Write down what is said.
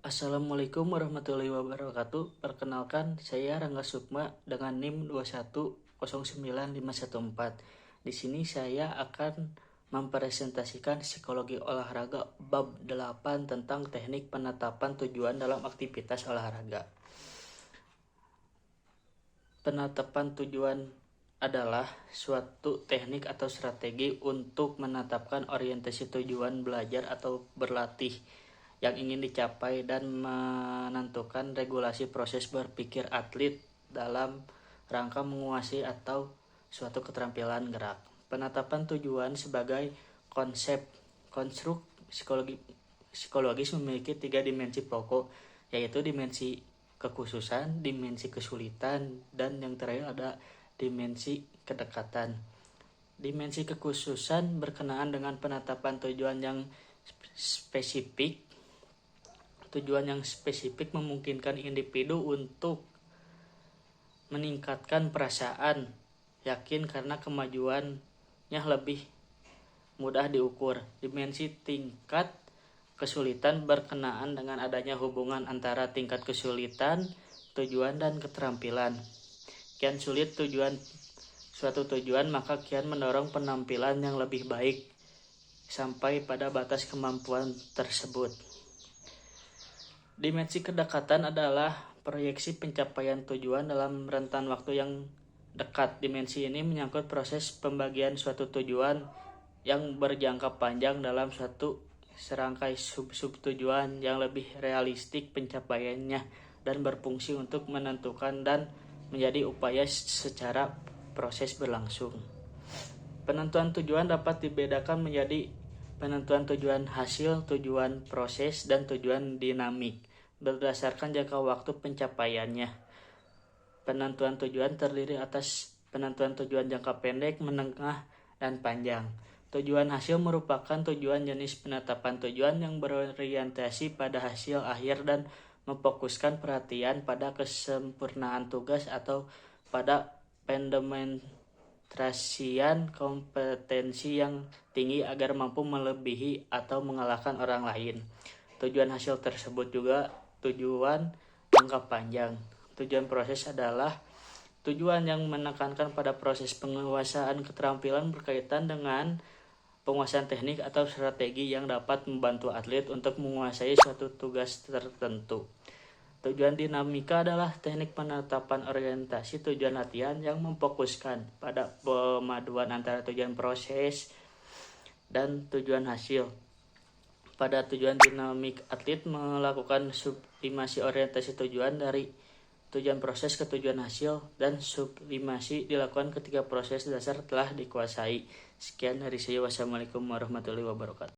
Assalamualaikum warahmatullahi wabarakatuh. Perkenalkan, saya Rangga Sukma dengan NIM 2109514. Di sini saya akan mempresentasikan psikologi olahraga bab 8 tentang teknik penetapan tujuan dalam aktivitas olahraga. Penetapan tujuan adalah suatu teknik atau strategi untuk menetapkan orientasi tujuan belajar atau berlatih yang ingin dicapai dan menentukan regulasi proses berpikir atlet dalam rangka menguasai atau suatu keterampilan gerak. Penetapan tujuan sebagai konstruk psikologis memiliki 3 dimensi pokok, yaitu dimensi kekhususan, dimensi kesulitan, dan yang terakhir ada dimensi kedekatan. Dimensi kekhususan berkenaan dengan penetapan tujuan yang spesifik. Tujuan yang spesifik memungkinkan individu untuk meningkatkan perasaan yakin karena kemajuannya lebih mudah diukur. Dimensi tingkat kesulitan berkenaan dengan adanya hubungan antara tingkat kesulitan, tujuan, dan keterampilan. Kian sulit suatu tujuan, maka kian mendorong penampilan yang lebih baik sampai pada batas kemampuan tersebut. Dimensi kedekatan adalah proyeksi pencapaian tujuan dalam rentan waktu yang dekat. Dimensi ini menyangkut proses pembagian suatu tujuan yang berjangka panjang dalam suatu serangkai sub-sub tujuan yang lebih realistik pencapaiannya dan berfungsi untuk menentukan dan menjadi upaya secara proses berlangsung. Penentuan tujuan dapat dibedakan menjadi penentuan tujuan hasil, tujuan proses, dan tujuan dinamik berdasarkan jangka waktu pencapaiannya. Penentuan tujuan terdiri atas penentuan tujuan jangka pendek, menengah, dan panjang. Tujuan hasil merupakan tujuan jenis penetapan tujuan yang berorientasi pada hasil akhir dan memfokuskan perhatian pada kesempurnaan tugas atau pada pendemonstrasian kompetensi yang tinggi agar mampu melebihi atau mengalahkan orang lain. Tujuan hasil tersebut juga tujuan jangka panjang. Tujuan proses adalah tujuan yang menekankan pada proses penguasaan keterampilan berkaitan dengan penguasaan teknik atau strategi yang dapat membantu atlet untuk menguasai suatu tugas tertentu. Tujuan dinamika adalah teknik penetapan orientasi tujuan latihan yang memfokuskan pada pemaduan antara tujuan proses dan tujuan hasil. Pada tujuan dinamik, atlet melakukan sublimasi orientasi tujuan dari tujuan proses ke tujuan hasil, dan sublimasi dilakukan ketika proses dasar telah dikuasai. Sekian dari saya. Wassalamualaikum warahmatullahi wabarakatuh.